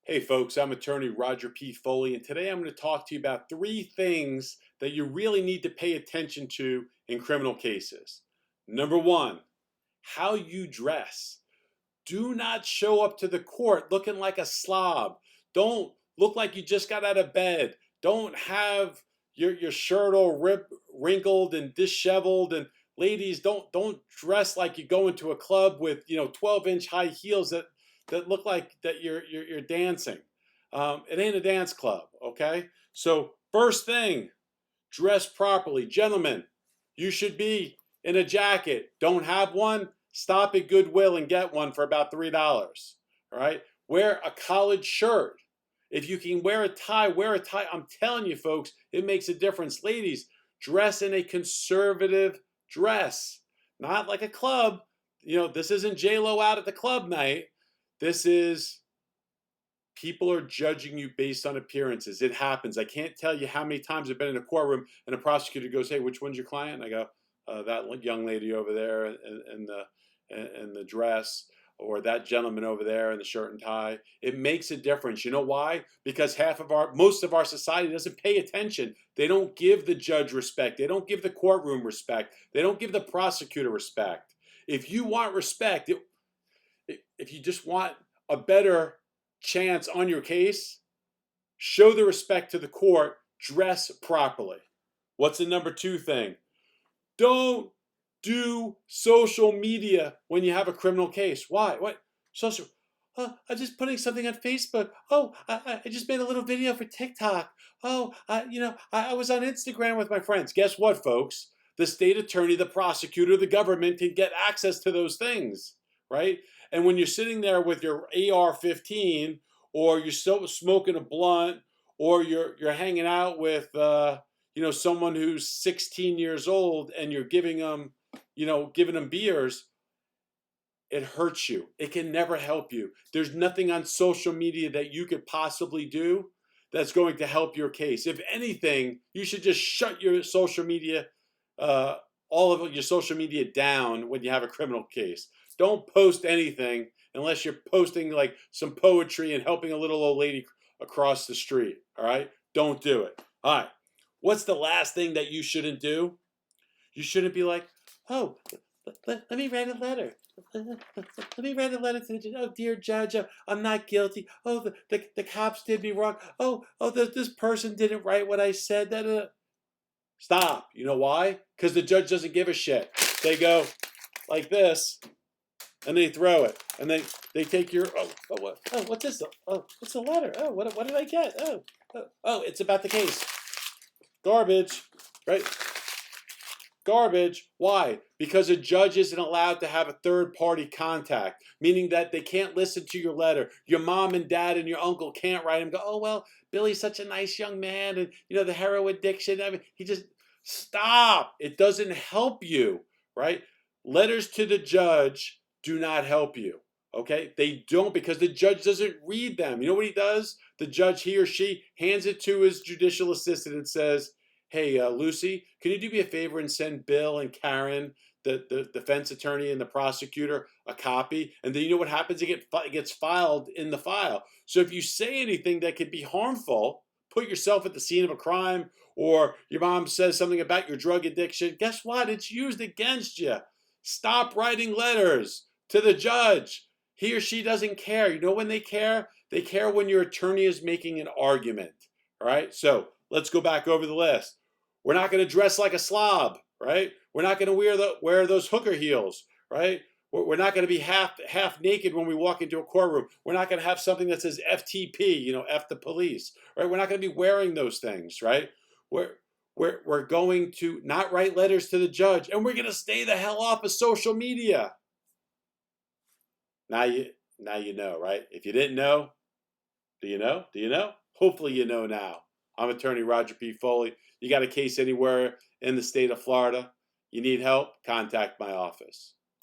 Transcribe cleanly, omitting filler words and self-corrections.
Hey folks, I'm attorney Roger P. Foley, and today I'm going to talk to you about 3 things that you really need to pay attention to in criminal cases. Number 1, how you dress. Do not show up to the court looking like a slob. Don't look like you just got out of bed. Don't have your shirt all wrinkled and disheveled. And ladies, don't dress like you go into a club with 12-inch high heels that look like that you're dancing. It ain't a dance club, okay? So first thing, dress properly, gentlemen. You should be in a jacket. Don't have one? Stop at Goodwill and get one for about $3. All right. Wear a collared shirt. If you can wear a tie, wear a tie. I'm telling you, folks, it makes a difference. Ladies, dress in a conservative dress, not like a club. This isn't J-Lo out at the club night. This is people are judging you based on appearances. It happens. I can't tell you how many times I've been in a courtroom and a prosecutor goes, "Hey, which one's your client?" And I go, "That young lady over there in the dress, or that gentleman over there in the shirt and tie." It makes a difference. You know why? Because most of our society doesn't pay attention. They don't give the judge respect. They don't give the courtroom respect. They don't give the prosecutor respect. If you want respect, if you just want a better chance on your case, show the respect to the court, dress properly. What's the number 2 thing? Don't do social media when you have a criminal case. Why? What? Social? I'm just putting something on Facebook. Oh, I just made a little video for TikTok. Oh, I was on Instagram with my friends. Guess what, folks? The state attorney, the prosecutor, the government can get access to those things, right? And when you're sitting there with your AR-15, or you're still smoking a blunt, or you're hanging out with someone who's 16 years old, and you're giving them beers, it hurts you. It can never help you. There's nothing on social media that you could possibly do that's going to help your case. If anything, you should just shut your social media, all of your social media down when you have a criminal case. Don't post anything unless you're posting like some poetry and helping a little old lady across the street. All right? Don't do it. All right. What's the last thing that you shouldn't do? You shouldn't be like, "Oh, let me write a letter. Let me write a letter to the judge. Oh, dear judge, I'm not guilty. Oh, the cops did me wrong. Oh, this person didn't write what I said." Stop. You know why? Because the judge doesn't give a shit. They go like this, and they throw it, and they take your what's this? Oh, what's the letter? Oh, what did I get? Oh, it's about the case. Garbage, right? Garbage. Why? Because a judge isn't allowed to have a third-party contact, meaning that they can't listen to your letter. Your mom and dad and your uncle can't write and go, "Oh, well, Billy's such a nice young man, and the heroin addiction. I mean, he just..." Stop. It doesn't help you, right? Letters to the judge do not help you. Okay? They don't, because the judge doesn't read them. You know what he does? The judge, he or she, hands it to his judicial assistant and says, "Hey, Lucy, can you do me a favor and send Bill and Karen, the defense attorney and the prosecutor, a copy?" And then you know what happens? It gets filed in the file. So if you say anything that could be harmful, put yourself at the scene of a crime, or your mom says something about your drug addiction, guess what? It's used against you. Stop writing letters to the judge. He or she doesn't care. You know when they care? They care when your attorney is making an argument. All right? So let's go back over the list. We're not going to dress like a slob, right? We're not going to wear those hooker heels, right? We're not going to be half naked when we walk into a courtroom. We're not going to have something that says FTP, F the police, right? We're not going to be wearing those things, right? We're going to not write letters to the judge, and we're going to stay the hell off of social media. Now you know, right? If you didn't know, do you know? Do you know? Hopefully you know now. I'm attorney Roger P. Foley. You got a case anywhere in the state of Florida? You need help? Contact my office.